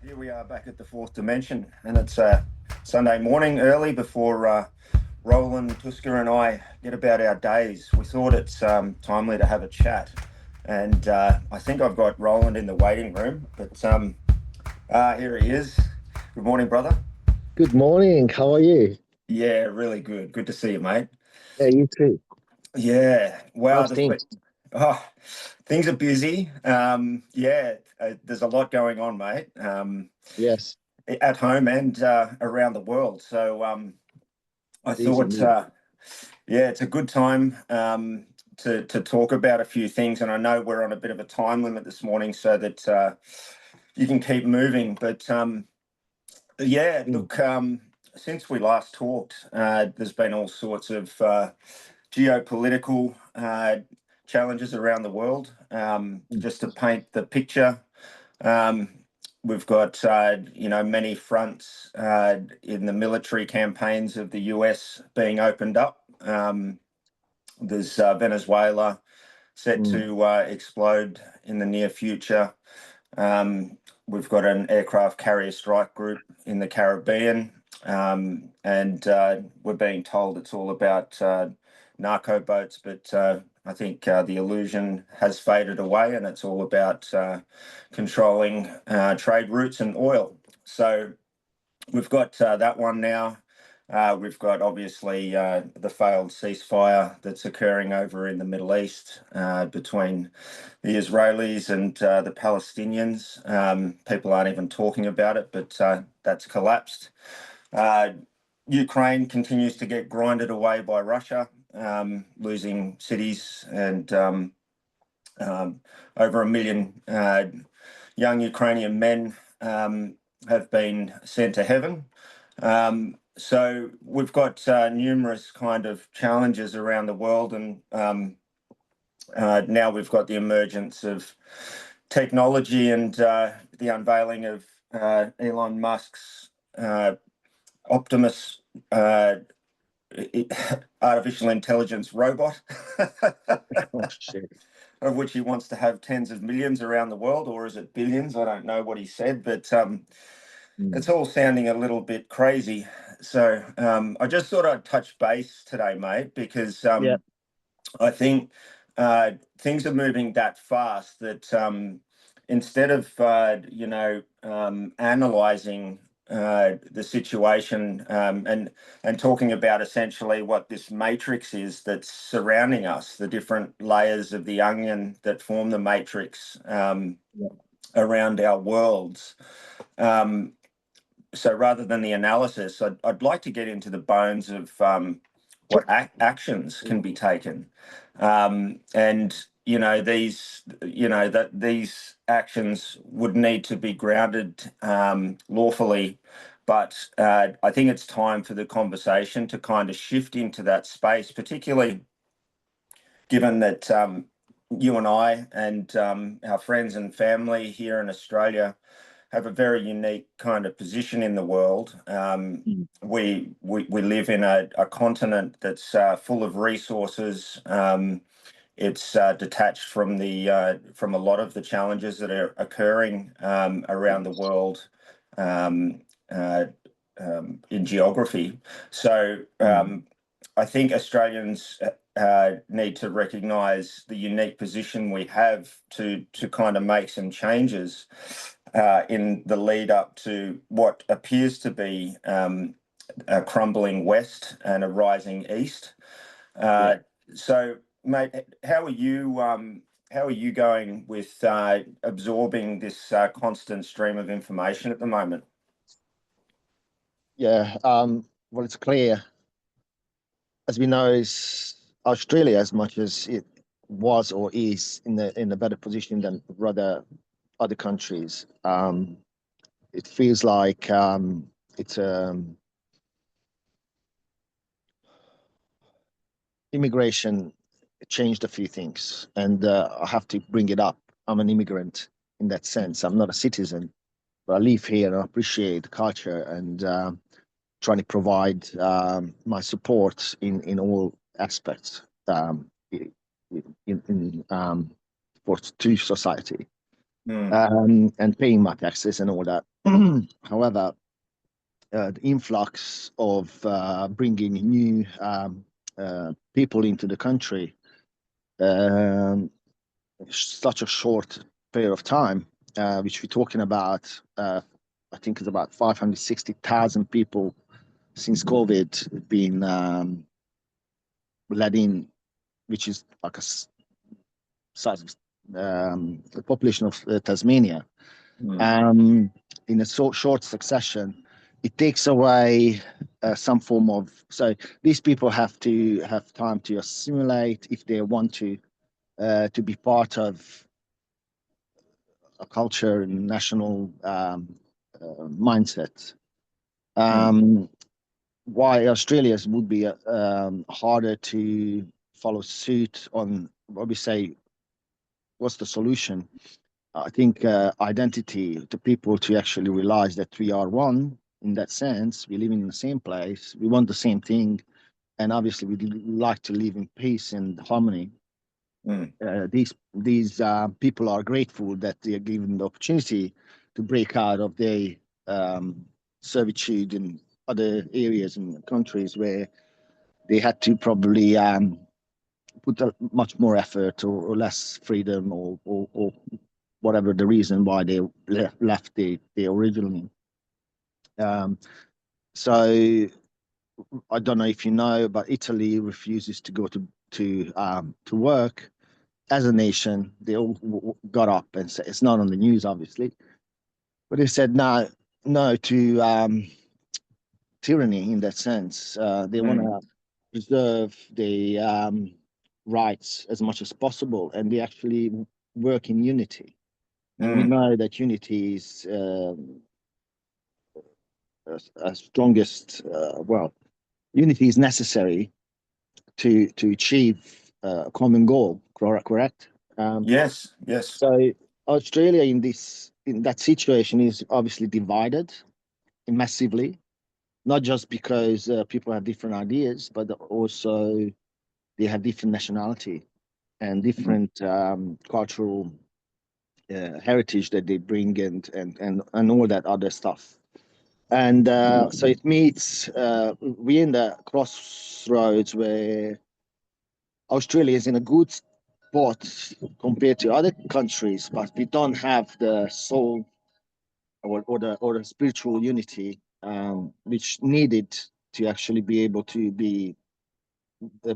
Here we are back at the fourth dimension, and it's Sunday morning early before Roland, Tuska, and I get about our days. We thought it's timely to have a chat, and I think I've got Roland in the waiting room, but here he is. Good morning, brother. Good morning. How are you? Yeah, really good. Good to see you, mate. Yeah, you too. Yeah, wow. How's things? Oh, things are busy. There's a lot going on, mate. Yes, At home and around the world. So I it is thought, indeed. yeah, it's a good time to talk about a few things. And I know we're on a bit of a time limit this morning, so that you can keep moving. But yeah, Mm, look, since we last talked, there's been all sorts of geopolitical challenges around the world. mm, Just to paint the picture. Um, we've got, many fronts in the military campaigns of the US being opened up. There's Venezuela set mm, to explode in the near future. We've got an aircraft carrier strike group in the Caribbean, and we're being told it's all about narco boats, but I think the illusion has faded away, and it's all about controlling trade routes and oil. So we've got that one now. We've got obviously the failed ceasefire that's occurring over in the Middle East between the Israelis and the Palestinians. People aren't even talking about it, but that's collapsed. Uh, Ukraine continues to get grinded away by Russia, losing cities, and over 1 million young Ukrainian men have been sent to heaven. So we've got numerous kind of challenges around the world, and now we've got the emergence of technology and the unveiling of Elon Musk's Optimus artificial intelligence robot, oh, shit. of which he wants to have tens of millions around the world, or is it billions? I don't know what he said, but Mm, it's all sounding a little bit crazy. So I just thought I'd touch base today, mate, because yeah. I think things are moving that fast that instead of analyzing the situation and talking about essentially what this matrix is that's surrounding us, the different layers of the onion that form the matrix Yeah. around our worlds. So rather than the analysis, I'd like to get into the bones of what actions can be taken, and these actions would need to be grounded lawfully. But I think it's time for the conversation to kind of shift into that space, particularly given that you and I and our friends and family here in Australia have a very unique kind of position in the world. Mm, We live in a continent that's full of resources. It's detached from a lot of the challenges that are occurring around the world um, uh, in geography. So mm, I think Australians need to recognise the unique position we have to kind of make some changes in the lead up to what appears to be a crumbling West and a rising East. yeah. So, mate, how are you going with absorbing this constant stream of information at the moment? Yeah. Well, it's clear, as we know, is Australia, as much as it was or is in a better position than rather other countries. It feels like it's immigration changed a few things, and I have to bring it up. I'm an immigrant in that sense. I'm not a citizen, but I live here and I appreciate the culture and trying to provide my support in all aspects for to society Mm, and paying my taxes and all that. However, the influx of bringing new people into the country, um, such a short period of time, which we're talking about, I think it's about 560,000 people since COVID being let in, which is like a size of the population of Tasmania. In a short succession, it takes away some form of. So these people have to have time to assimilate if they want to be part of a culture and national mindset. Why Australia's would be harder to follow suit on what we say. What's the solution? I think identity to people to actually realize that we are one in that sense. We live in the same place. We want the same thing. And obviously, we like to live in peace and harmony. These people are grateful that they are given the opportunity to break out of their servitude in other areas and countries where they had to probably put much more effort or less freedom or whatever the reason why they left the originally. So I don't know if you know, but Italy refuses to go to work as a nation. They all got up and said, it's not on the news, obviously, but they said no to tyranny in that sense. They want to preserve the rights as much as possible, and they actually work in unity. And we know that unity is strongest. Unity is necessary to achieve a common goal. Correct? Yes. So Australia in that situation is obviously divided massively, not just because people have different ideas, but also they have different nationality and different cultural heritage that they bring and all that other stuff. And so it meets, we're in the crossroads where Australia is in a good spot compared to other countries, but we don't have the soul or the spiritual unity which needed to actually be able to be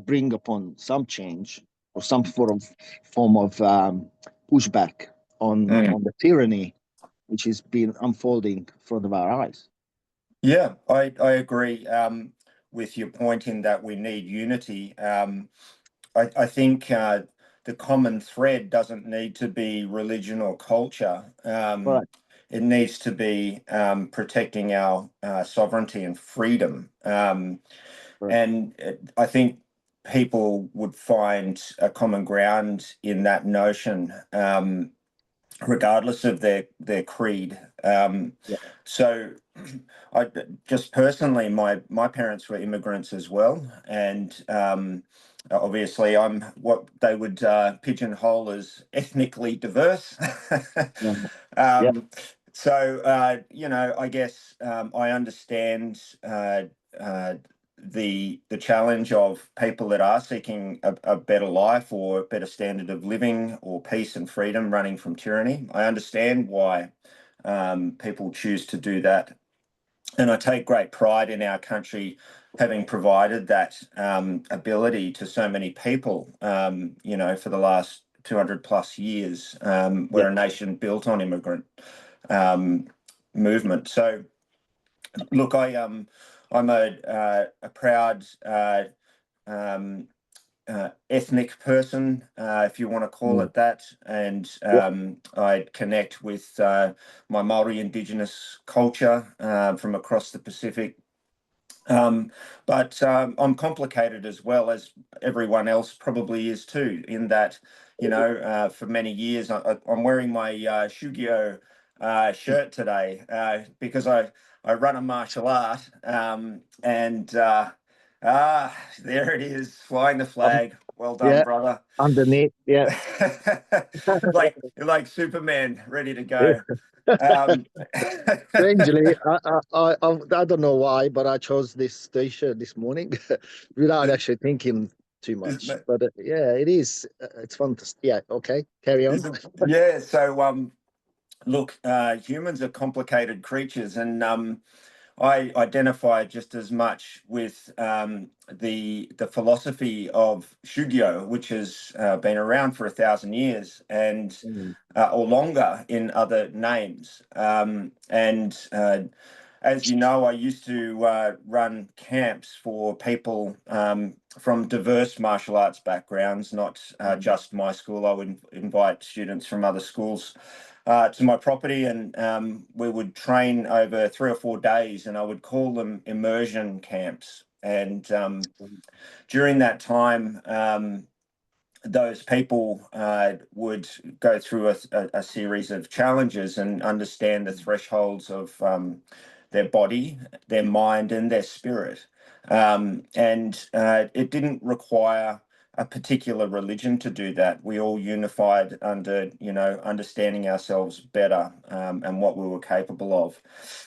bring upon some change or some form of pushback on the tyranny which has been unfolding in front of our eyes. Yeah, I agree with your point in that we need unity. I think the common thread doesn't need to be religion or culture. Right. It needs to be protecting our sovereignty and freedom. And I think people would find a common ground in that notion, regardless of their creed. So I just personally, my parents were immigrants as well, and obviously I'm what they would pigeonhole as ethnically diverse. So I guess I understand the challenge of people that are seeking a better life or a better standard of living or peace and freedom running from tyranny. I understand why people choose to do that. And I take great pride in our country having provided that ability to so many people, for the last 200 plus years. We're a nation built on immigrant movement. So, look, I'm a proud ethnic person, if you want to call it that, and I connect with my Maori Indigenous culture from across the Pacific. But I'm complicated as well as everyone else probably is too, in that, for many years I'm wearing my Shu-gyo shirt today because I run a martial art and there it is, flying the flag. Well done, Yeah, brother. underneath. Yeah. like Superman, ready to go. Um, Strangely, I don't know why, but I chose this t-shirt this morning without actually thinking too much. But yeah, it is. It's fun to. Yeah. Okay. Carry on. yeah. So look, humans are complicated creatures, and I identify just as much with the philosophy of Shu-gyo, which has been around for 1,000 years and or longer in other names. As you know, I used to run camps for people from diverse martial arts backgrounds, not just my school. I would invite students from other schools to my property, and we would train over 3 or 4 days, and I would call them immersion camps. And during that time, those people would go through a series of challenges and understand the thresholds of their body, their mind, and their spirit. And it didn't require a particular religion to do that. We all unified under, understanding ourselves better and what we were capable of.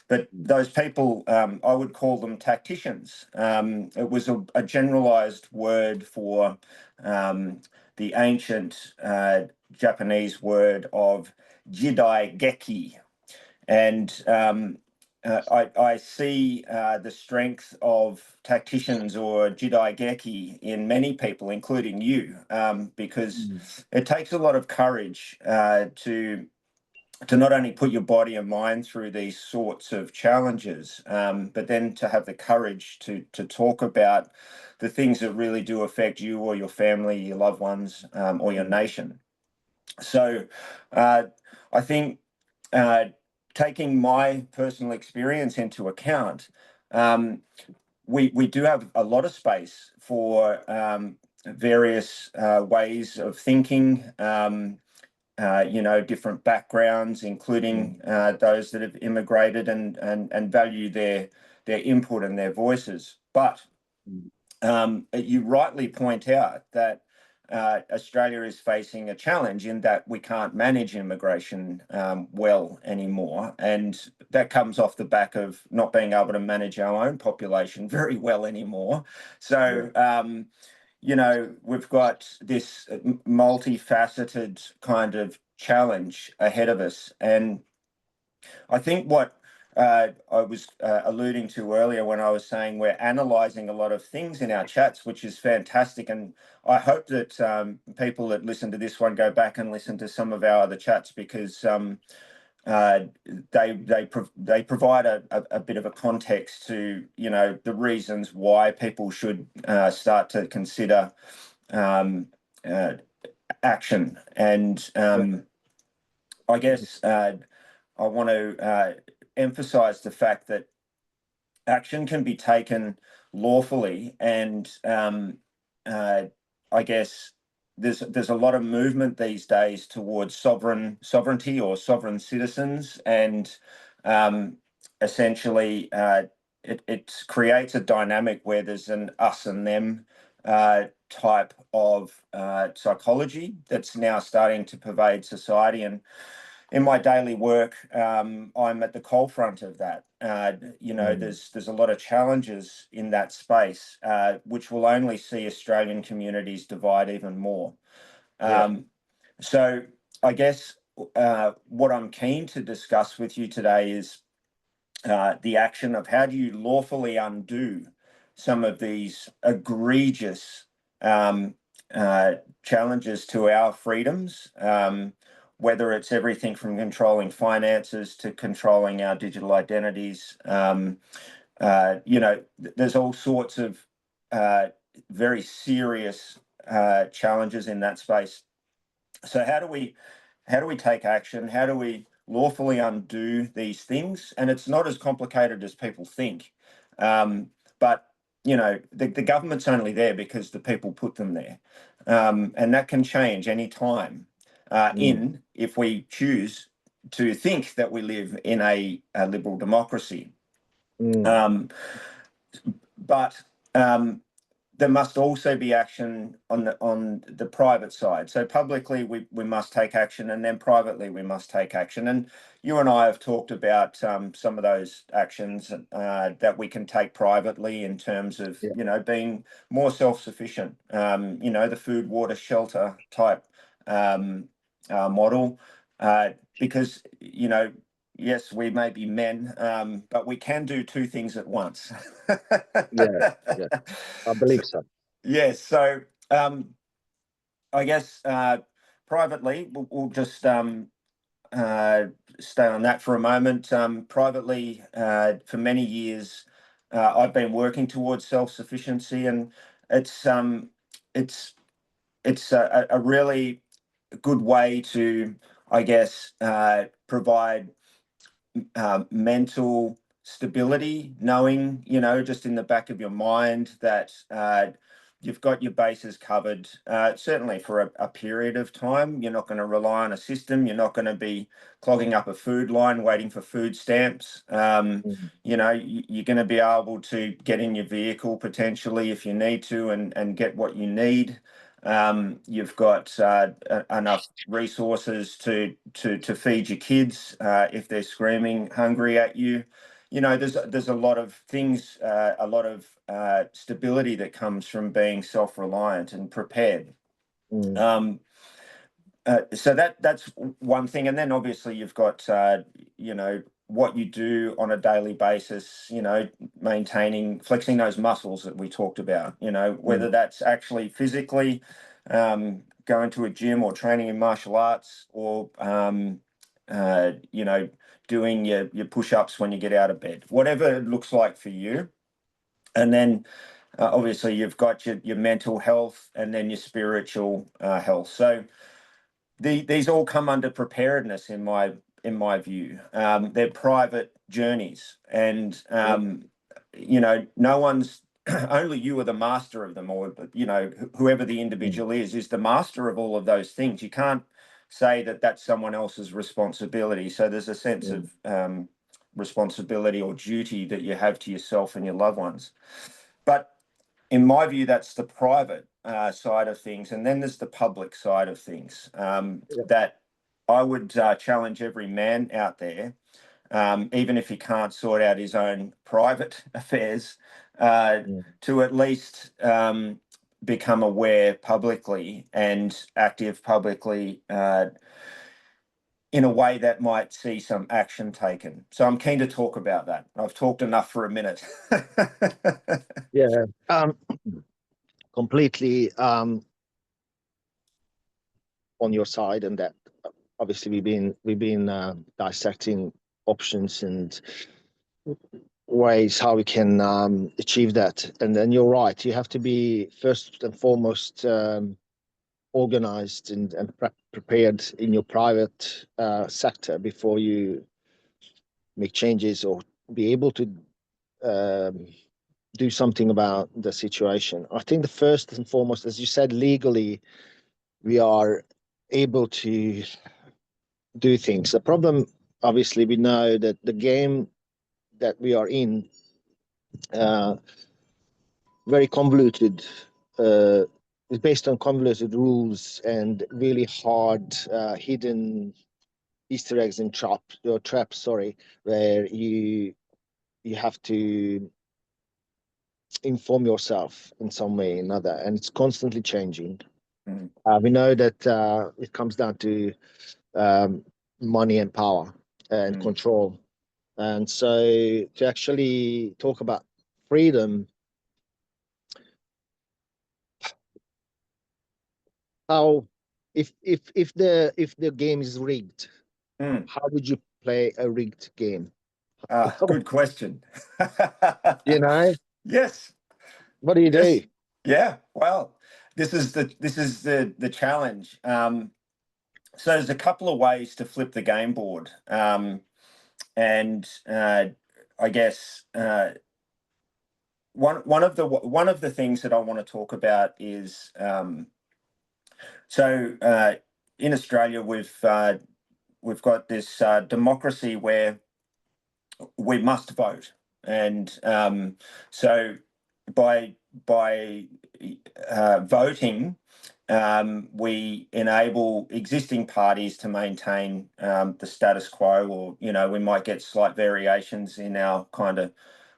But those people, I would call them tacticians. It was a generalized word for the ancient Japanese word of Jidai-geki. And I see the strength of tacticians or Jidai-geki in many people, including you, because it takes a lot of courage to not only put your body and mind through these sorts of challenges, but then to have the courage to talk about the things that really do affect you or your family, your loved ones, or your nation. So I think taking my personal experience into account, we do have a lot of space for various ways of thinking, different backgrounds, including those that have immigrated and value their input and their voices. But you rightly point out that Australia is facing a challenge in that we can't manage immigration well anymore. And that comes off the back of not being able to manage our own population very well anymore. So, we've got this multifaceted kind of challenge ahead of us. And I think what I was alluding to earlier when I was saying we're analysing a lot of things in our chats, which is fantastic. And I hope that people that listen to this one go back and listen to some of our other chats, because they provide a bit of a context to the reasons why people should start to consider action. And I guess I want to emphasize the fact that action can be taken lawfully, and I guess there's a lot of movement these days towards sovereignty or sovereign citizens, and essentially it creates a dynamic where there's an us and them type of psychology that's now starting to pervade society. And in my daily work, I'm at the cold front of that. There's a lot of challenges in that space, which will only see Australian communities divide even more. So I guess what I'm keen to discuss with you today is the action of how do you lawfully undo some of these egregious challenges to our freedoms, whether it's everything from controlling finances to controlling our digital identities. There's all sorts of very serious challenges in that space. So how do we take action? How do we lawfully undo these things? And it's not as complicated as people think. But the government's only there because the people put them there. And that can change any time if we choose to think that we live in a liberal democracy. But there must also be action on the private side. So publicly we must take action, and then privately we must take action. And you and I have talked about some of those actions that we can take privately in terms of, you know, being more self-sufficient. You know, the food, water, shelter type model, because, you know, yes, we may be men, but we can do two things at once. Yeah, yeah, I believe so. Yes, so I guess privately, we'll just stay on that for a moment. Privately, for many years, I've been working towards self-sufficiency, and it's a really good way to, I guess, provide mental stability, knowing, you know, just in the back of your mind that you've got your bases covered, certainly for a period of time. You're not going to rely on a system. You're not going to be clogging up a food line waiting for food stamps. You know, you're going to be able to get in your vehicle potentially if you need to, and get what you need. You've got enough resources to feed your kids if they're screaming hungry at you. You know, there's a lot of things, a lot of stability that comes from being self-reliant and prepared. So that's one thing, and then obviously you've got you know, what you do on a daily basis, you know, maintaining, flexing those muscles that we talked about, you know, whether that's actually physically going to a gym or training in martial arts, or you know, doing your push-ups when you get out of bed, whatever it looks like for you. And then obviously you've got your mental health, and then your spiritual health. So these all come under preparedness in my view. They're private journeys, and you know, no one's only you are the master of them, or, you know, whoever the individual is the master of all of those things. You can't say that that's someone else's responsibility. So there's a sense of responsibility or duty that you have to yourself and your loved ones. But in my view, that's the private side of things. And then there's the public side of things that I would challenge every man out there, even if he can't sort out his own private affairs, to at least become aware publicly and active publicly in a way that might see some action taken. So I'm keen to talk about that. I've talked enough for a minute. Yeah, completely on your side, and that obviously we've been dissecting options and ways how we can achieve that. And then you're right, you have to be first and foremost organized and prepared in your private sector before you make changes or be able to do something about the situation. I think the first and foremost, as you said, legally we are able to do things. The problem, obviously, we know that the game that we are in, very convoluted, is based on convoluted rules and really hard hidden Easter eggs and traps, sorry, where you have to inform yourself in some way or another, and it's constantly changing. We know that it comes down to money and power and control. And so to actually talk about freedom, how if the game is rigged, how would you play a rigged game? Good question. You know, Yes. what do you Yes. do? Yeah. Well, this is the challenge. So there's a couple of ways to flip the game board, and I guess one of the things that I want to talk about is so in Australia we've got this democracy where we must vote, and so by voting, we enable existing parties to maintain the status quo, or we might get slight variations in our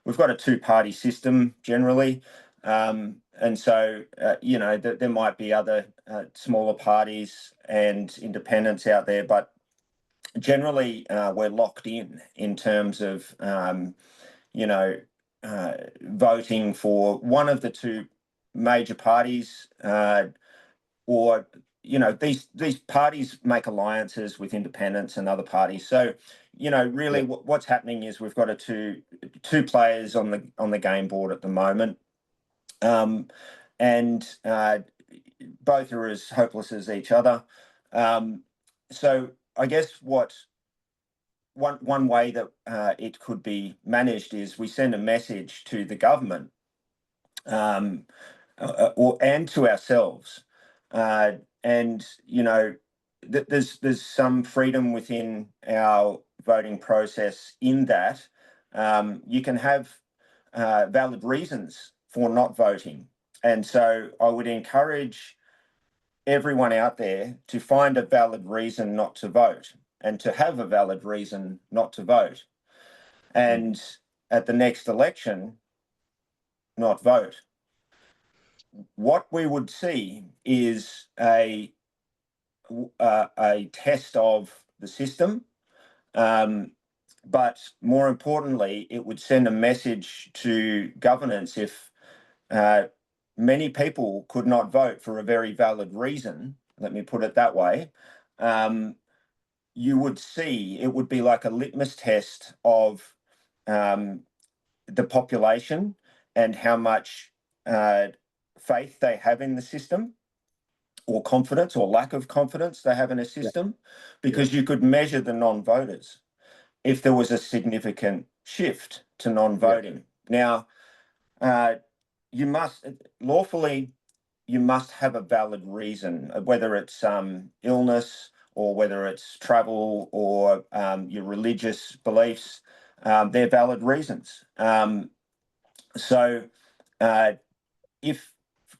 we've got a two-party system generally, and so there might be other smaller parties and independents out there, but generally we're locked in terms of voting for one of the two major parties, or these parties make alliances with independents and other parties. So really, what's happening is we've got two players on the game board at the moment, and both are as hopeless as each other. So I guess one way that it could be managed is we send a message to the government, and to ourselves, and there's some freedom within our voting process in that you can have valid reasons for not voting, and so I would encourage everyone out there to find a valid reason not to vote, and to have a valid reason not to vote, and at the next election, not vote. What we would see is a test of the system, but more importantly, it would send a message to governance. If many people could not vote for a very valid reason, let me put it that way, you would see it would be like a litmus test of the population and how much faith they have in the system, or confidence or lack of confidence they have in a system, because you could measure the non-voters if there was a significant shift to non-voting. Now, you must lawfully, you must have a valid reason, whether it's illness or whether it's travel or your religious beliefs. They're valid reasons. So if,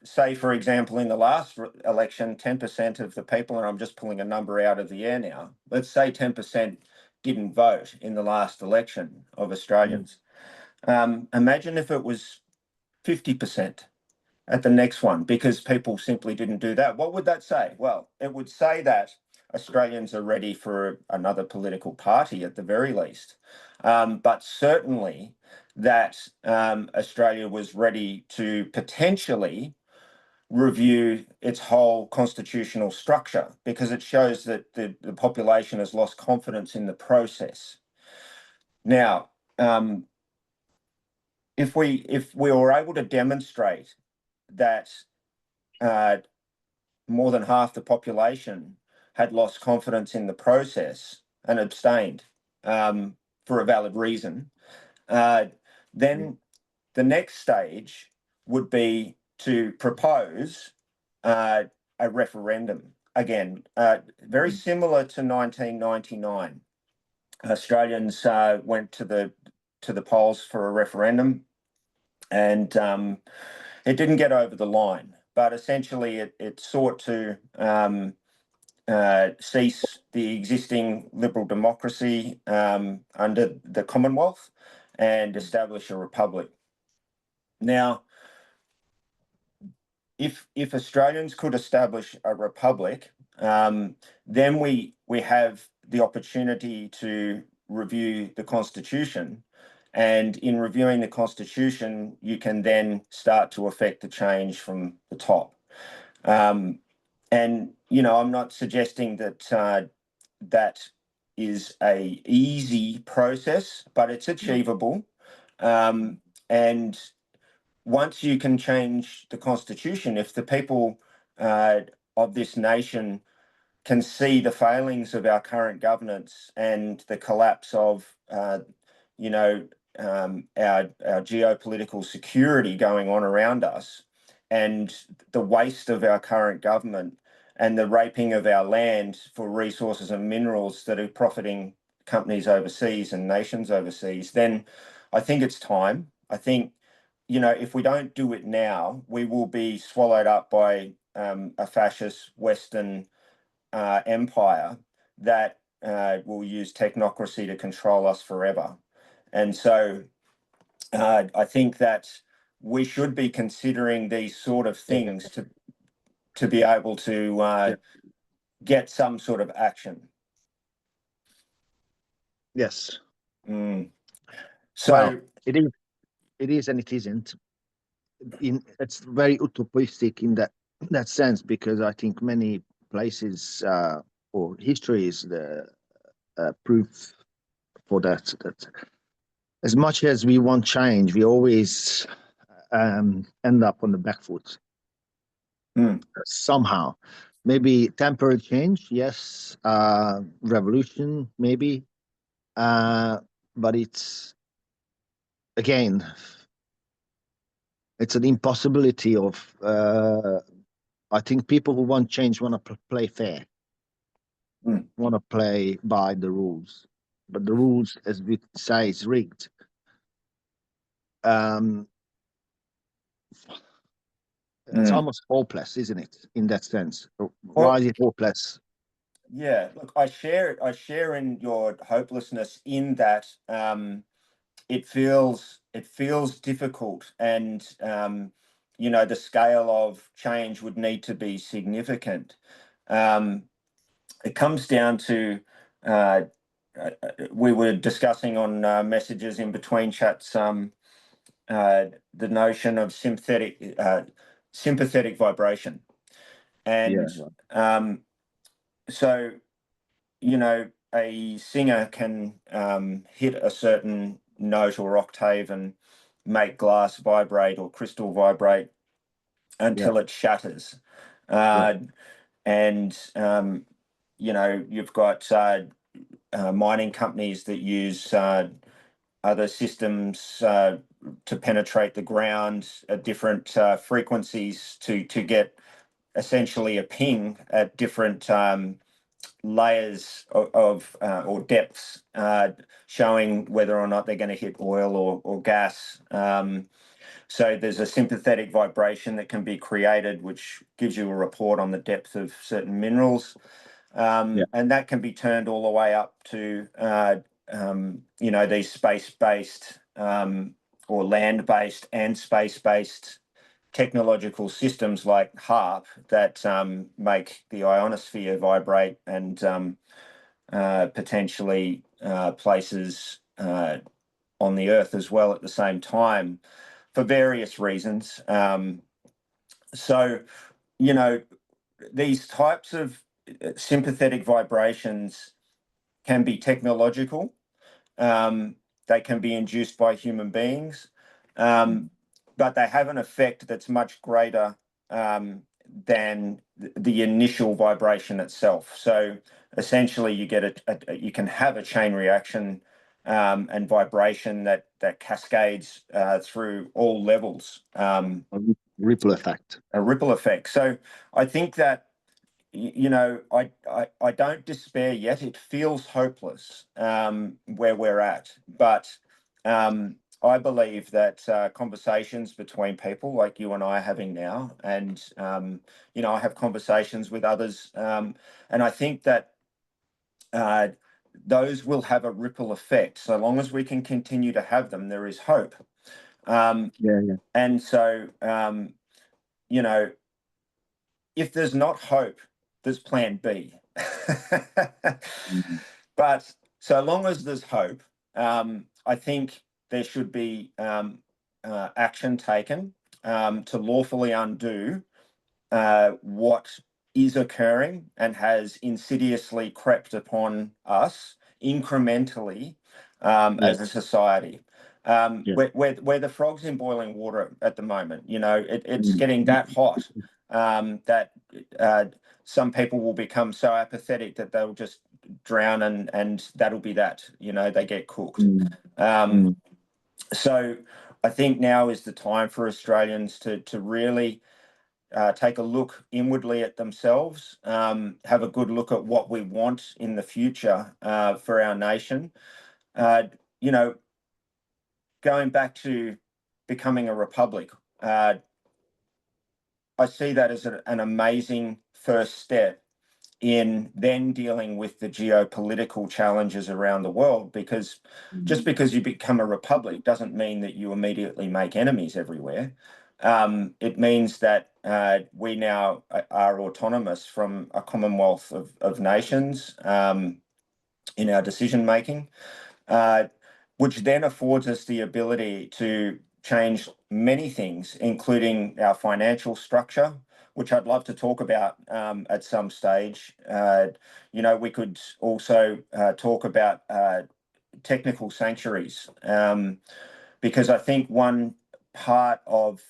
say, for example, in the last election, 10% of the people, and I'm just pulling a number out of the air now, let's say 10% didn't vote in the last election of Australians. Imagine if it was 50% at the next one, because people simply didn't do that. What would that say? Well, it would say that Australians are ready for another political party at the very least, but certainly that Australia was ready to potentially review its whole constitutional structure, because it shows that the population has lost confidence in the process. Now, if we were able to demonstrate that more than half the population had lost confidence in the process and abstained for a valid reason, then the next stage would be to propose a referendum. Again, very similar to 1999. Australians went to the polls for a referendum, and it didn't get over the line. But essentially, it sought to cease the existing liberal democracy under the Commonwealth and establish a republic. Now, if Australians could establish a republic, then we have the opportunity to review the Constitution. And in reviewing the Constitution, you can then start to affect the change from the top. And, I'm not suggesting that that is a easy process, but it's achievable. And once you can change the Constitution, if the people of this nation can see the failings of our current governance and the collapse of our geopolitical security going on around us, and the waste of our current government and the raping of our land for resources and minerals that are profiting companies overseas and nations overseas, then I think it's time. I think if we don't do it now, we will be swallowed up by a fascist Western empire that will use technocracy to control us forever. And so I think that we should be considering these sort of things to be able to get some sort of action. Yes. So well, it is and it isn't. It's very utopistic in that sense, because I think many places or history is the proof for that. That as much as we want change, we always end up on the back foot somehow. Maybe temporary change, yes. Revolution, maybe. But it's again, it's an impossibility of. I think people who want change want to play fair, want to play by the rules, but the rules, as we say, is rigged. It's almost hopeless, isn't it? In that sense, why is it hopeless? Yeah, look, I share in your hopelessness in that it feels difficult, and the scale of change would need to be significant. It comes down to we were discussing on messages in between chats the notion of sympathetic vibration, and so a singer can hit a certain note or octave and make glass vibrate or crystal vibrate until it shatters. And you've got mining companies that use other systems to penetrate the ground at different frequencies to get essentially a ping at different layers of or depths, showing whether or not they're going to hit oil or gas. So there's a sympathetic vibration that can be created, which gives you a report on the depth of certain minerals. And that can be turned all the way up to, these space-based or land-based and space-based technological systems like HAARP that make the ionosphere vibrate and potentially places on the Earth as well at the same time for various reasons. So, these types of sympathetic vibrations can be technological. They can be induced by human beings. But they have an effect that's much greater than the initial vibration itself. So essentially, you get you can have a chain reaction and vibration that cascades through all levels. A ripple effect. A ripple effect. So I think that I don't despair yet. It feels hopeless where we're at, but I believe that conversations between people like you and I are having now, and I have conversations with others, and I think that those will have a ripple effect. So long as we can continue to have them, there is hope. And so, if there's not hope, there's plan B. But so long as there's hope, I think there should be action taken to lawfully undo what is occurring and has insidiously crept upon us incrementally as a society. We're the frogs in boiling water at the moment. It's getting that hot that some people will become so apathetic that they'll just drown and that'll be that. They get cooked. So I think now is the time for Australians to really take a look inwardly at themselves, have a good look at what we want in the future for our nation. Going back to becoming a republic, I see that as an amazing first step in then dealing with the geopolitical challenges around the world, because just because you become a republic doesn't mean that you immediately make enemies everywhere. It means that we now are autonomous from a commonwealth of nations in our decision making, which then affords us the ability to change many things, including our financial structure, which I'd love to talk about at some stage. We could also talk about technical sanctuaries, because I think one part of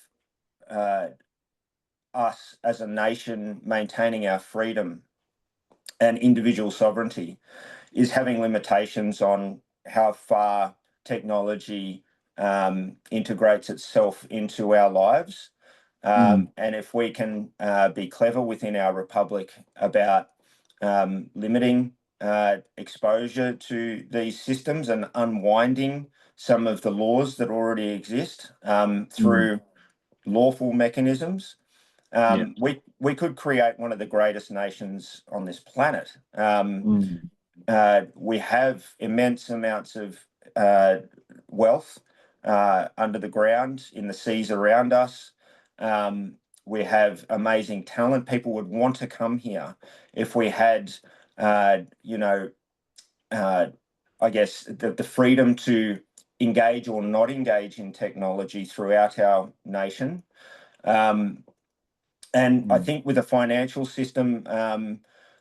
us as a nation maintaining our freedom and individual sovereignty is having limitations on how far technology integrates itself into our lives. And if we can be clever within our republic about limiting exposure to these systems and unwinding some of the laws that already exist through lawful mechanisms, we could create one of the greatest nations on this planet. We have immense amounts of wealth under the ground, in the seas around us. We have amazing talent. People would want to come here if we had, I guess, the freedom to engage or not engage in technology throughout our nation. And I think with the financial system,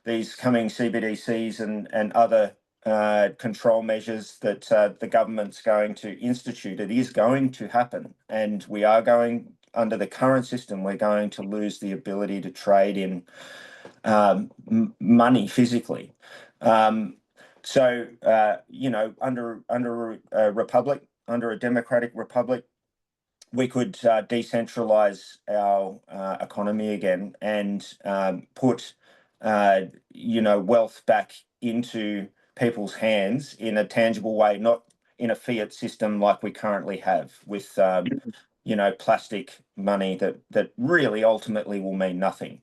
these coming CBDCs and other control measures that the government's going to institute, it is going to happen. And we are going, under the current system, we're going to lose the ability to trade in money physically. So, under a republic, under a democratic republic, we could decentralize our economy again and put, wealth back into people's hands in a tangible way, not in a fiat system like we currently have with, plastic money that really ultimately will mean nothing.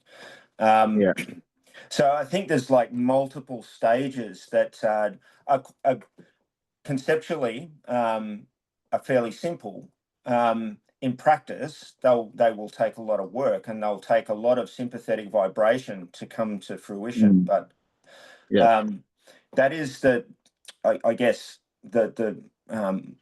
So I think there's like multiple stages that are conceptually are fairly simple. In practice, they will take a lot of work, and they'll take a lot of sympathetic vibration to come to fruition. But that is I guess the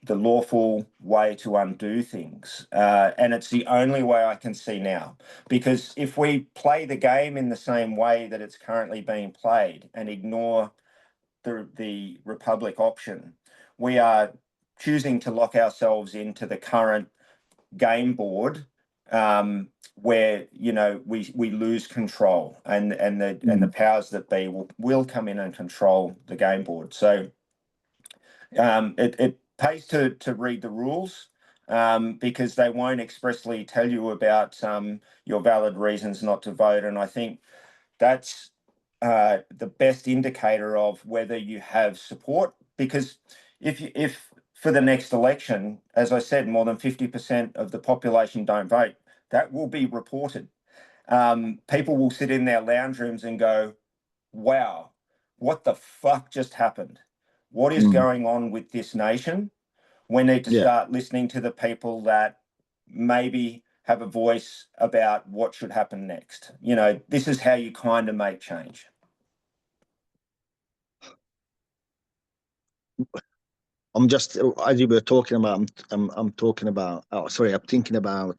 lawful way to undo things, and it's the only way I can see now. Because if we play the game in the same way that it's currently being played and ignore the republic option, we are choosing to lock ourselves into the current game board, where we lose control, and the powers that be will come in and control the game board. So it pays to read the rules, because they won't expressly tell you about your valid reasons not to vote, and I think that's the best indicator of whether you have support. Because if for the next election, as I said, more than 50% of the population don't vote, that will be reported. People will sit in their lounge rooms and go, wow, what the fuck just happened? What is going on with this nation? We need to start listening to the people that maybe have a voice about what should happen next. This is how you kind of make change. I'm just, as you were talking about, I'm talking about, I'm thinking about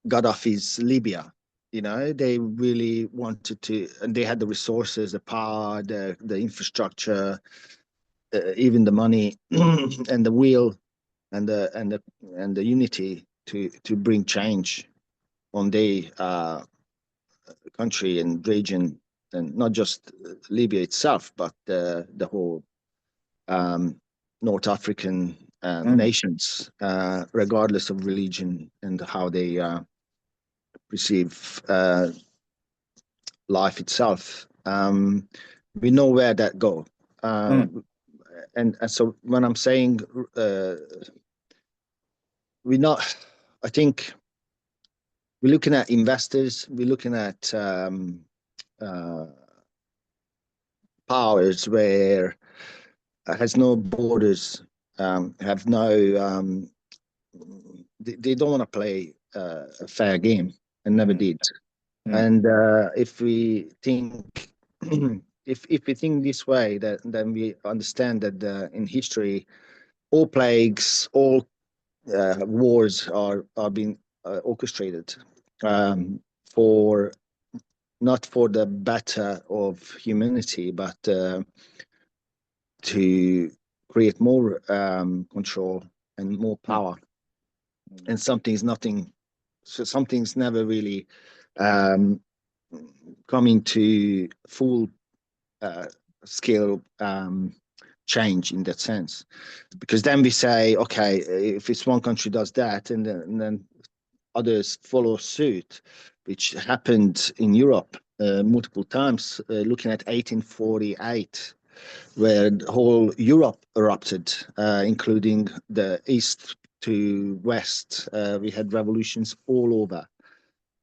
Gaddafi's Libya. They really wanted to, and they had the resources, the power, the infrastructure, even the money, and the will, and the unity to bring change on their country and region, and not just Libya itself, but the whole North African nations, regardless of religion and how they perceive life itself. We know where that go. And so when I'm saying we're not. I think we're looking at investors. We're looking at uh, powers where has no borders, have no. They don't want to play a fair game, and never did. Mm. And if we think, if we think this way, that then we understand that in history, all plagues, all wars are being orchestrated for not for the better of humanity, but to create more control and more power. And something's nothing. So something's never really um, coming to full scale change in that sense, because then we say, okay, if it's one country does that, and then others follow suit, which happened in Europe multiple times, looking at 1848, where the whole Europe erupted, including the east to west. We had revolutions all over,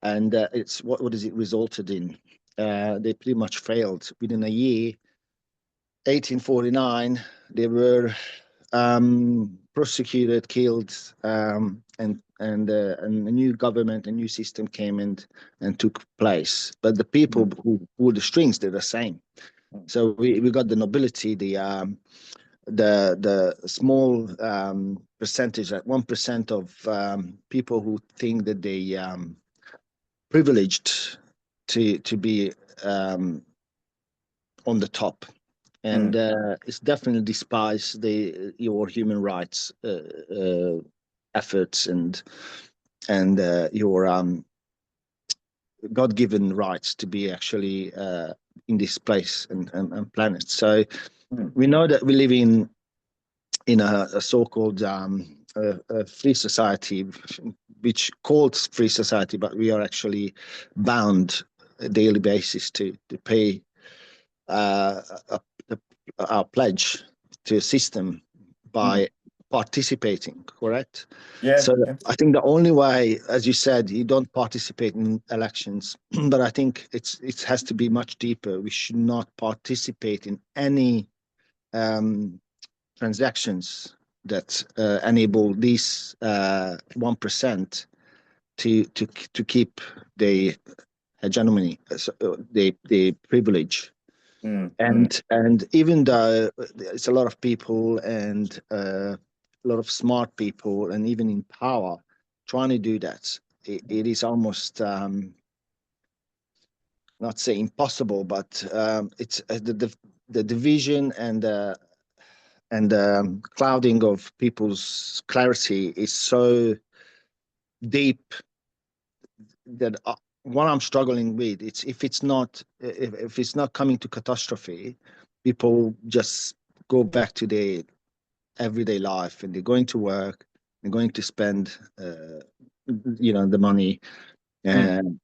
and it's what has it resulted in? They pretty much failed within a year. 1849, they were prosecuted, killed, and a new government, a new system came in and took place. But the people who pulled the strings, they're the same. So we got the nobility, the small percentage, like 1% of people who think that they privileged to be on the top, and it's definitely despise your human rights efforts and your God-given rights to be actually in this place and planet. So we know that we live in a so-called a free society, which called free society, but we are actually bound a daily basis to pay uh, a, our pledge to a system by participating, correct? Yeah. So Yeah. I think the only way, as you said, you don't participate in elections, but I think it has to be much deeper. We should not participate in any transactions that enable these 1% to keep the hegemony, the privilege. And even though it's a lot of people and a lot of smart people, and even in power, trying to do that, it is almost not say impossible, but it's the division and clouding of people's clarity is so deep that what I'm struggling with, it's if it's not coming to catastrophe, people just go back to their everyday life, and they're going to work, they're going to spend the money and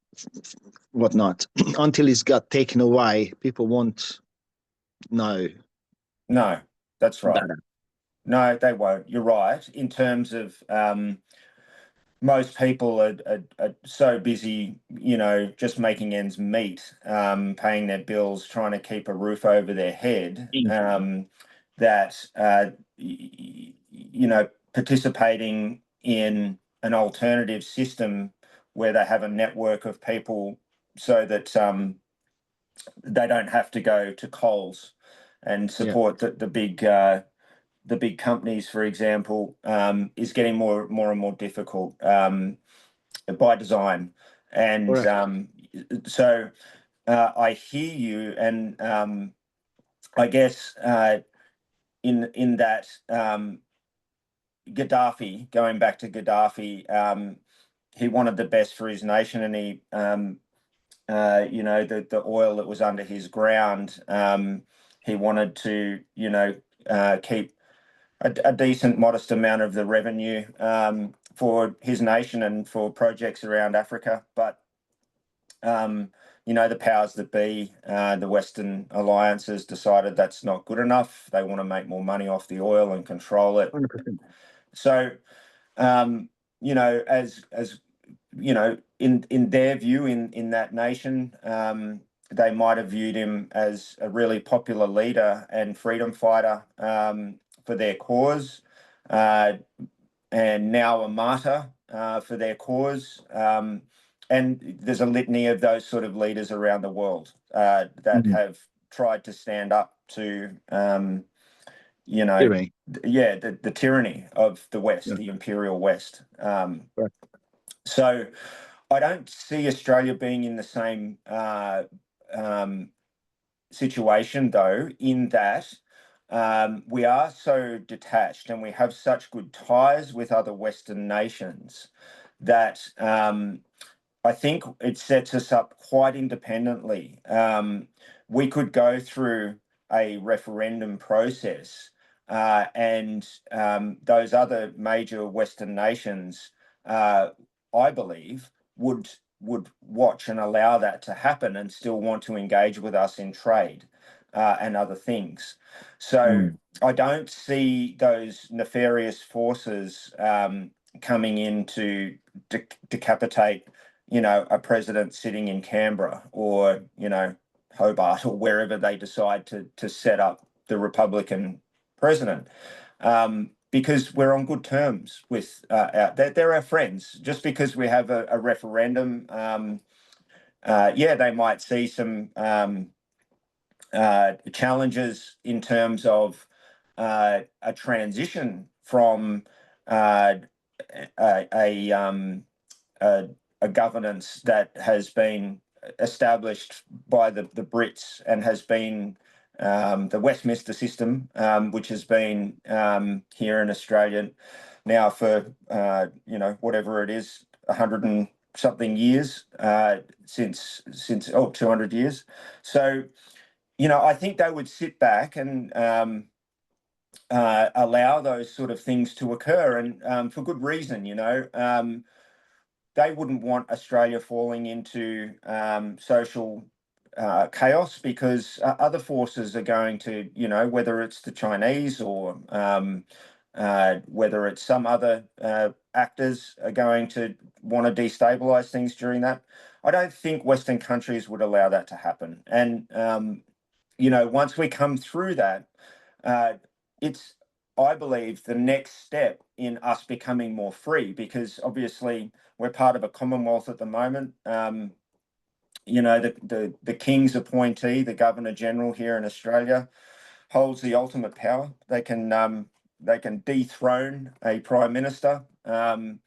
whatnot until it's got taken away. People won't know No, that's right. better. No, they won't. You're right. In terms of most people are so busy, just making ends meet, paying their bills, trying to keep a roof over their head, that participating in an alternative system where they have a network of people so that they don't have to go to Coles and Yeah, support the big companies, for example, is getting more and more difficult by design. And correct. so I hear you, and I guess in that Gaddafi, going back to Gaddafi, he wanted the best for his nation, and he the oil that was under his ground, he wanted to keep a decent, modest amount of the revenue for his nation and for projects around Africa. But, the powers that be, the Western alliances decided that's not good enough. They want to make more money off the oil and control it. 100%. So, as in their view, in that nation, they might have viewed him as a really popular leader and freedom fighter for their cause, and now a martyr for their cause. And there's a litany of those sort of leaders around the world that have tried to stand up to, Tyranny. the tyranny of the West, the imperial West. Right. So I don't see Australia being in the same situation, though, in that we are so detached and we have such good ties with other Western nations that I think it sets us up quite independently. We could go through a referendum process, and those other major Western nations, I believe, would watch and allow that to happen and still want to engage with us in trade and other things. So I don't see those nefarious forces coming in to decapitate, a president sitting in Canberra or, Hobart or wherever they decide to set up the Republican president. Because we're on good terms with they're our friends. Just because we have a referendum, they might see some challenges in terms of a transition from a governance that has been established by the Brits and has been the Westminster system, which has been here in Australia now for whatever it is, 100 and something years, since 200 years. So I think they would sit back and allow those sort of things to occur, and for good reason. They wouldn't want Australia falling into social chaos, because other forces are going to, whether it's the Chinese or whether it's some other actors, are going to want to destabilize things during that. I don't think Western countries would allow that to happen. And, once we come through that, it's, I believe, the next step in us becoming more free, because obviously we're part of a Commonwealth at the moment. The King's appointee, the Governor General here in Australia, holds the ultimate power. They can dethrone a Prime Minister, and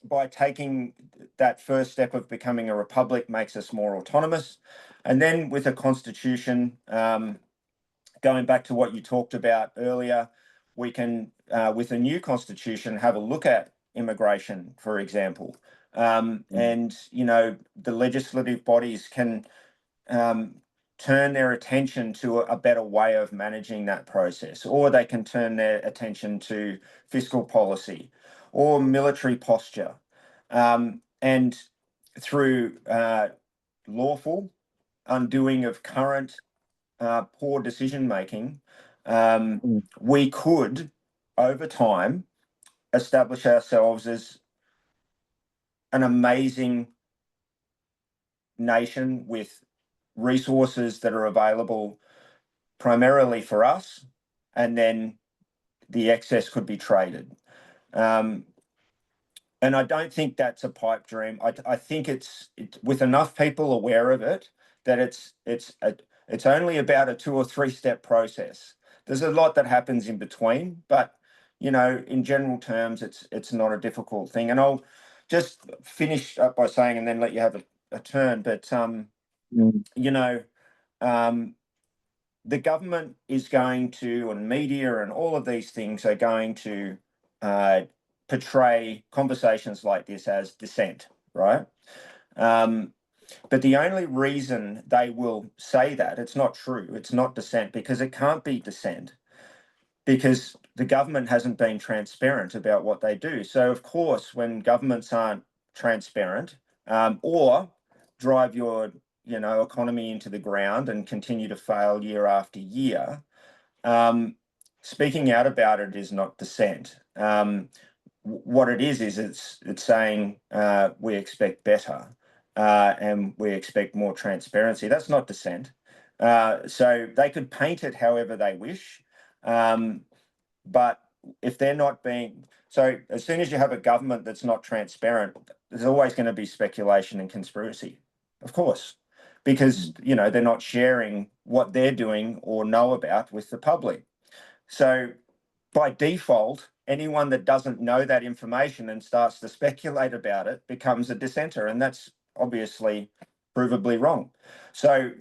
by taking that first step of becoming a republic makes us more autonomous. And then with a constitution, going back to what you talked about earlier, we can, with a new constitution, have a look at immigration, for example. And, the legislative bodies can turn their attention to a better way of managing that process, or they can turn their attention to fiscal policy or military posture. And through lawful undoing of current poor decision making, we could, over time, establish ourselves as an amazing nation with resources that are available primarily for us, and then the excess could be traded. And I don't think that's a pipe dream. I think it's with enough people aware of it, that it's only about a 2 or 3 step process. There's a lot that happens in between, but in general terms, it's not a difficult thing. And I'll just finish up by saying, and then let you have a turn. But the government is going to, and media and all of these things are going to portray conversations like this as dissent, right? But the only reason they will say that, it's not true, it's not dissent, because it can't be dissent, because the government hasn't been transparent about what they do. So, of course, when governments aren't transparent, or drive your economy into the ground and continue to fail year after year, speaking out about it is not dissent. What it is it's saying we expect better and we expect more transparency. That's not dissent. So they could paint it however they wish, but if they're not being... So as soon as you have a government that's not transparent, there's always going to be speculation and conspiracy, of course, because, you know, they're not sharing what they're doing or know about with the public. So by default, anyone that doesn't know that information and starts to speculate about it becomes a dissenter, and that's obviously provably wrong. So,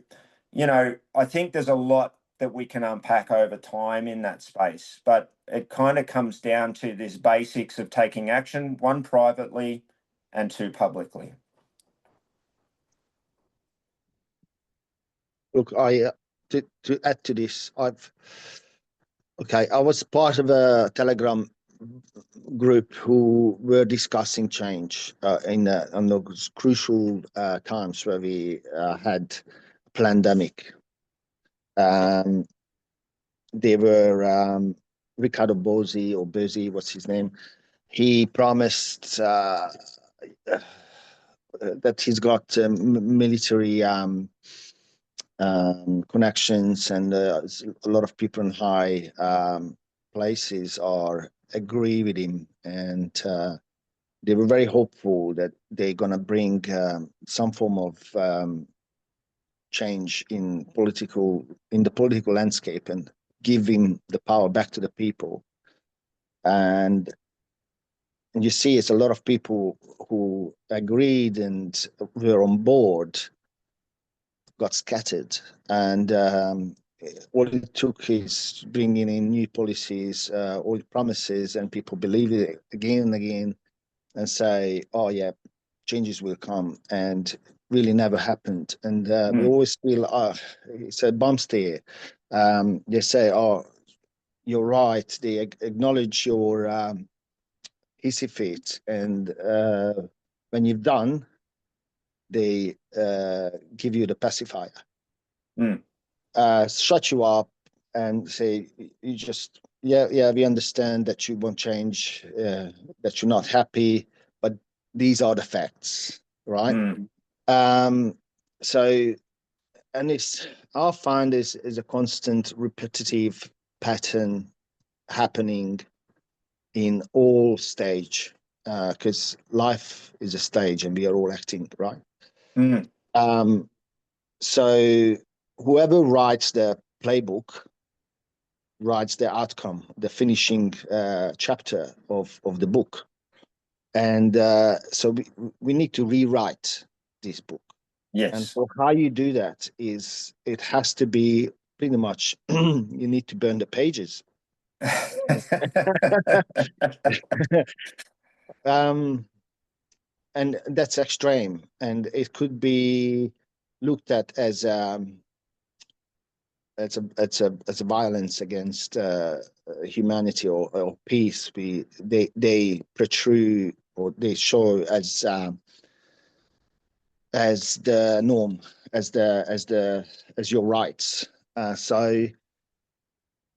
you know, I think there's a lot that we can unpack over time in that space, but it kind of comes down to this basics of taking action, one, privately, and two, publicly. Look, to add to this, I was part of a Telegram group who were discussing change on those crucial times where we had a pandemic. They were Ricardo Bozzi, or Bozzi, what's his name? He promised that he's got military connections, and a lot of people in high places are agree with him, and they were very hopeful that they're going to bring some form of change in the political landscape and giving the power back to the people. And you see, it's a lot of people who agreed and were on board got scattered, and all it took is bringing in new policies, old promises, and people believe it again and again and say, oh yeah, changes will come, and really never happened. And we always feel, it's a bump steer. They say, oh, you're right. They acknowledge your hissy fit, and when you've done, they give you the pacifier. Shut you up and say, you just, yeah, we understand that you won't change, that you're not happy, but these are the facts, right? So, and I find is a constant repetitive pattern happening in all stage, because life is a stage and we are all acting, right? So whoever writes the playbook writes the outcome, the finishing chapter of the book. And so we need to rewrite this book. Yes. And so how you do that is it has to be pretty much, you need to burn the pages. And that's extreme. And it could be looked at as a violence against humanity or peace. They protrude, or they show as the norm, as your rights. So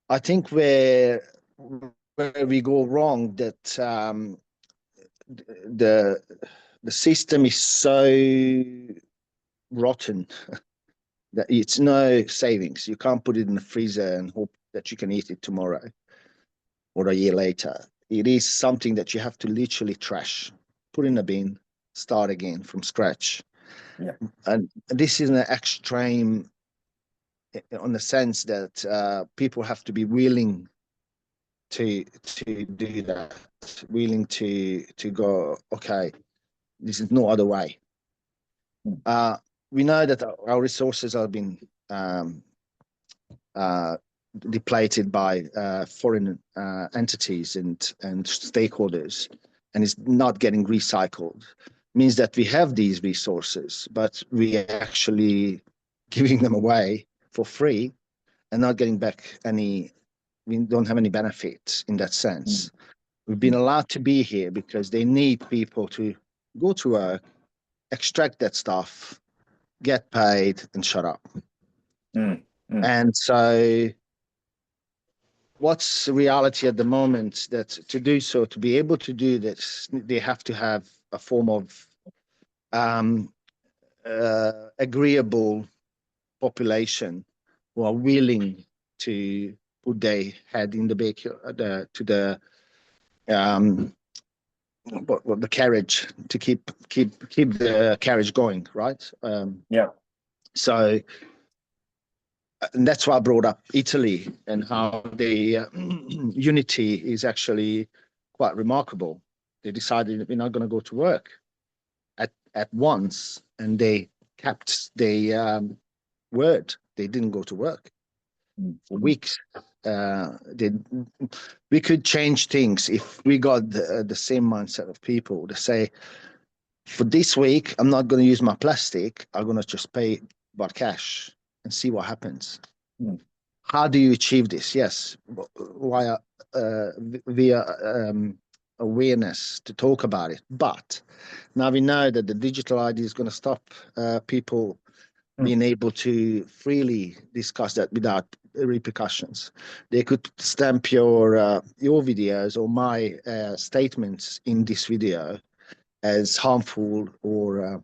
I think where we go wrong, that the system is so rotten that it's no savings. You can't put it in the freezer and hope that you can eat it tomorrow or a year later. It is something that you have to literally trash, put in a bin, start again from scratch. Yeah. And this is an extreme, on the sense that people have to be willing to do that, willing to go, okay, this is no other way. We know that our resources have been depleted by foreign entities and stakeholders, and it's not getting recycled. Means that we have these resources, but we are actually giving them away for free and not getting back any. We don't have any benefits in that sense. We've been allowed to be here because they need people to go to work, extract that stuff, get paid, and shut up. And so what's the reality at the moment, that to do so, to be able to do this, they have to have a form of agreeable population who are willing to put their head in the the carriage, to keep the carriage going, right? Yeah. So, and that's why I brought up Italy and how the unity is actually quite remarkable. They decided that we're not going to go to work at once, and they kept the word. They didn't go to work for weeks. We could change things if we got the same mindset of people to say, for this week, I'm not going to use my plastic. I'm going to just pay by cash and see what happens. Mm. How do you achieve this? Yes, via awareness, to talk about it. But now we know that the digital ID is going to stop people being able to freely discuss that without repercussions. They could stamp your videos or my statements in this video as harmful or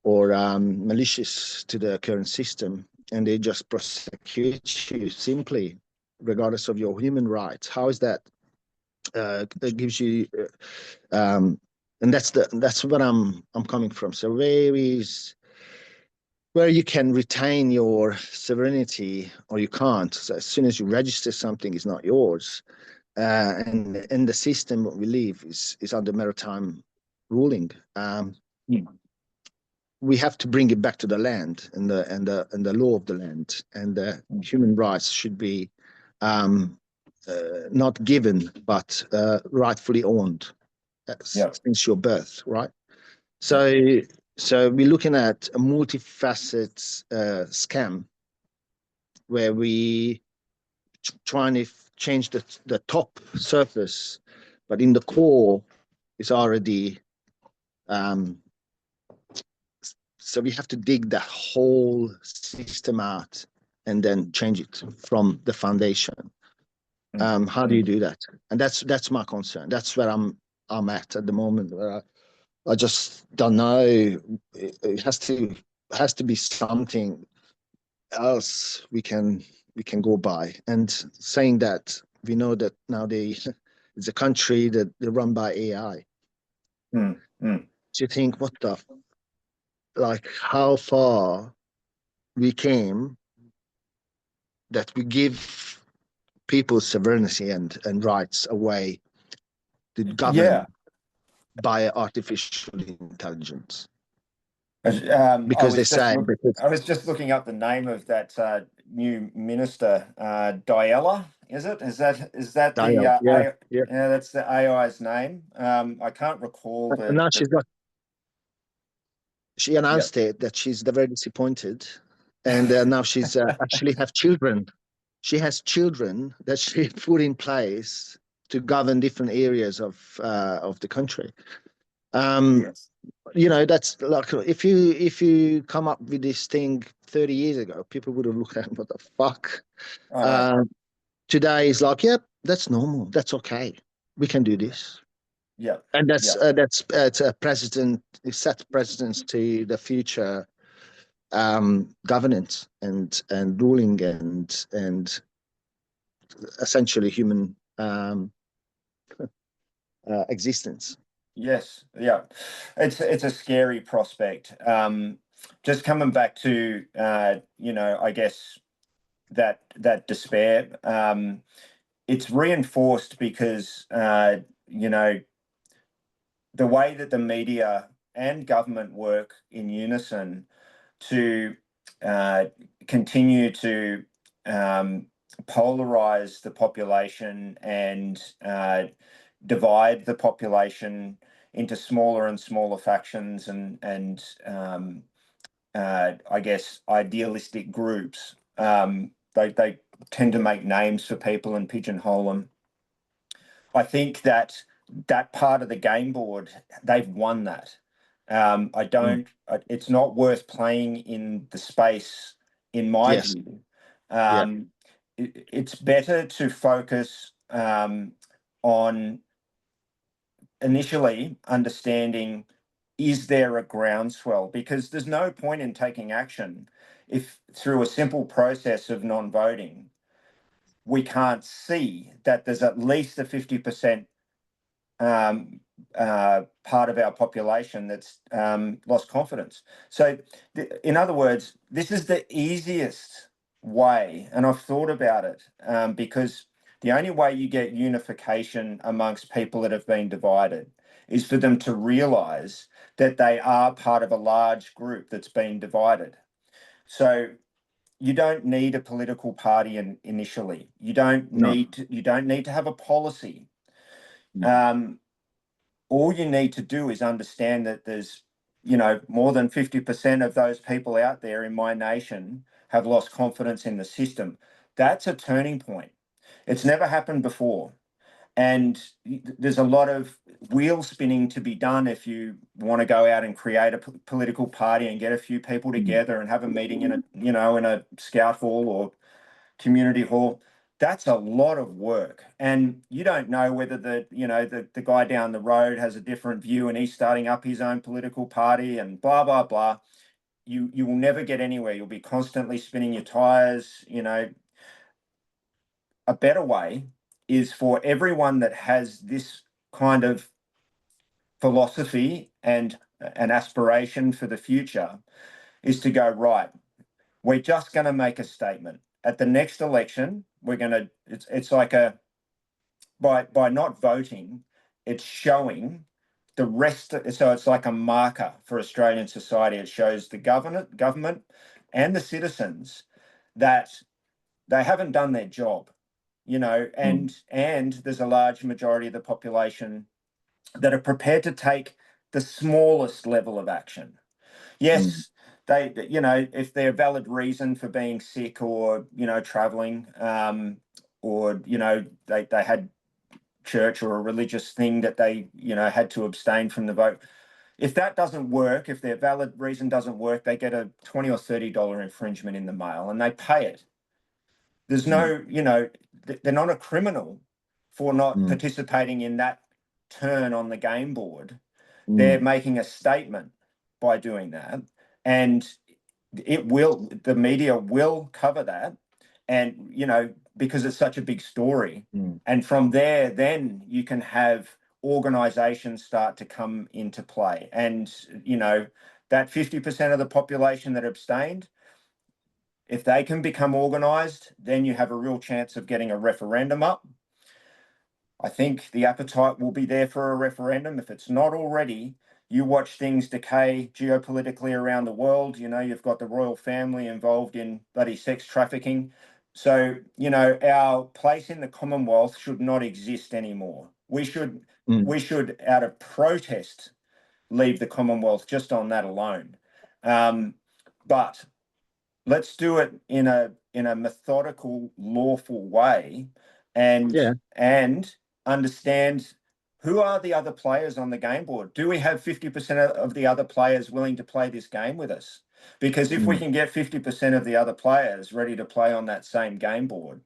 malicious to the current system, and they just prosecute you simply, regardless of your human rights. How is that? That gives you, and that's what I'm coming from. So where you can retain your sovereignty or you can't. So as soon as you register something, it's not yours. And in the system we live is under maritime ruling. We have to bring it back to the land and the law of the land, and the human rights should be not given but rightfully owned since your birth, right? So we're looking at a multifaceted scam where we trying to change the top surface, but in the core is already so we have to dig that whole system out and then change it from the foundation. How do you do that? And that's my concern. That's where I'm at the moment. I just don't know. It has to be something else we can go by. And saying that, we know that now it's a country that they're run by AI. Do you think how far we came that we give people's sovereignty and rights away to govern by artificial intelligence? Because they say I was just looking up the name of that new minister, Diella. Is it? Is that the yeah. yeah? That's the AI's name. I can't recall And now she announced it that she's very disappointed, and now she's actually have children. She has children that she put in place to govern different areas of the country. Yes. That's like, if you come up with this thing 30 years ago, people would have looked at what the fuck. Today is like, yep, that's normal. That's okay. We can do this. Yeah. And that's it's a precedent. It sets precedents to the future governance and ruling and essentially human existence. Yes, yeah, it's a scary prospect. Just coming back to I guess that despair. It's reinforced because the way that the media and government work in unison to continue to polarize the population and divide the population into smaller and smaller factions and I guess idealistic groups. They tend to make names for people and pigeonhole them. I think that part of the game board, they've won that. I don't. It's not worth playing in the space, in my view. it's better to focus on initially understanding, is there a groundswell? Because there's no point in taking action if through a simple process of non-voting, we can't see that there's at least a 50% part of our population that's lost confidence. So in other words, this is the easiest way, and I've thought about it, because the only way you get unification amongst people that have been divided is for them to realize that they are part of a large group that's been divided. So you don't need a political party initially. You don't need to have a policy. All you need to do is understand that there's, more than 50% of those people out there in my nation have lost confidence in the system. That's a turning point. It's never happened before. And there's a lot of wheel spinning to be done if you want to go out and create a political party and get a few people together and have a meeting in a scout hall or community hall. That's a lot of work, and you don't know whether the guy down the road has a different view and he's starting up his own political party and blah blah blah. You will never get anywhere. You'll be constantly spinning your tires. A better way is for everyone that has this kind of philosophy and an aspiration for the future is to go, right, we're just going to make a statement. At the next election, we're going to, it's like by not voting, it's showing the rest. So it's like a marker for Australian society. It shows the government and the citizens that they haven't done their job, and there's a large majority of the population that are prepared to take the smallest level of action. Yes, they, if they're a valid reason for being sick or, traveling, or, they had church or a religious thing that they, had to abstain from the vote. If that doesn't work, if their valid reason doesn't work, they get a $20 or $30 infringement in the mail and they pay it. There's no, they're not a criminal for not participating in that turn on the game board. They're making a statement by doing that, and the media will cover that, and because it's such a big story. And from there, then you can have organizations start to come into play, and that 50% of the population that abstained, if they can become organized, then you have a real chance of getting a referendum up. I think the appetite will be there for a referendum. If it's not already, you watch things decay geopolitically around the world. You've got the royal family involved in bloody sex trafficking. So, our place in the Commonwealth should not exist anymore. We should, out of protest, leave the Commonwealth just on that alone. But let's do it in a methodical, lawful way, and understand who are the other players on the game board. Do we have 50% of the other players willing to play this game with us? Because if we can get 50% of the other players ready to play on that same game board,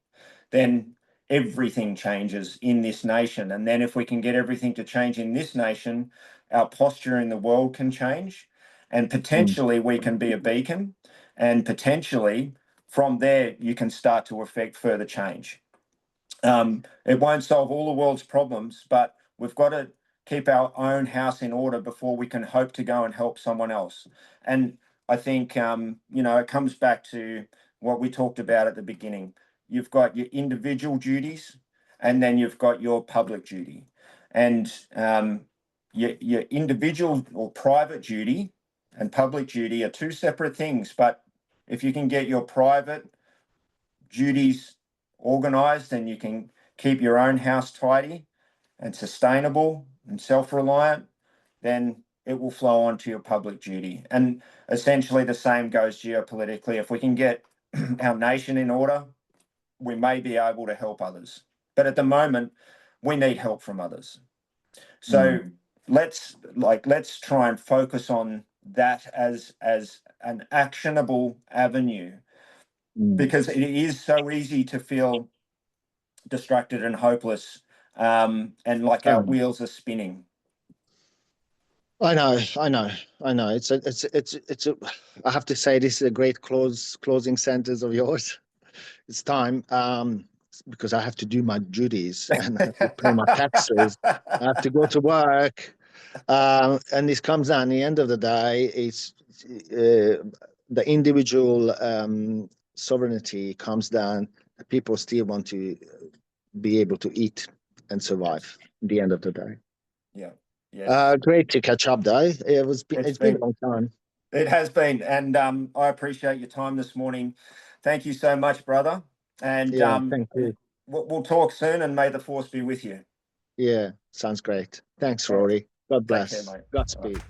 then everything changes in this nation. And then if we can get everything to change in this nation, our posture in the world can change, and potentially we can be a beacon, and potentially from there you can start to affect further change. It won't solve all the world's problems, but we've got to keep our own house in order before we can hope to go and help someone else. And I think, it comes back to what we talked about at the beginning. You've got your individual duties, and then you've got your public duty. And your individual or private duty and public duty are two separate things. But if you can get your private duties organized, and you can keep your own house tidy and sustainable and self-reliant, then it will flow on to your public duty. And essentially the same goes geopolitically. If we can get our nation in order, we may be able to help others. But at the moment, we need help from others. So let's try and focus on that as an actionable avenue because it is so easy to feel distracted and hopeless, and like our wheels are spinning. I know. It's a. I have to say, this is a great closing sentence of yours. It's time, because I have to do my duties and I have to pay my taxes. I have to go to work, and this comes down. At the end of the day, it's the individual sovereignty comes down. People still want to be able to eat and survive. At the end of the day. Yeah. Yes. Great to catch up, though. It's been a long time. It has been, and I appreciate your time this morning. Thank you so much, brother. And thank you. We'll talk soon, and may the force be with you. Yeah, sounds great. Thanks, Rory. God bless. Take care, mate. Godspeed.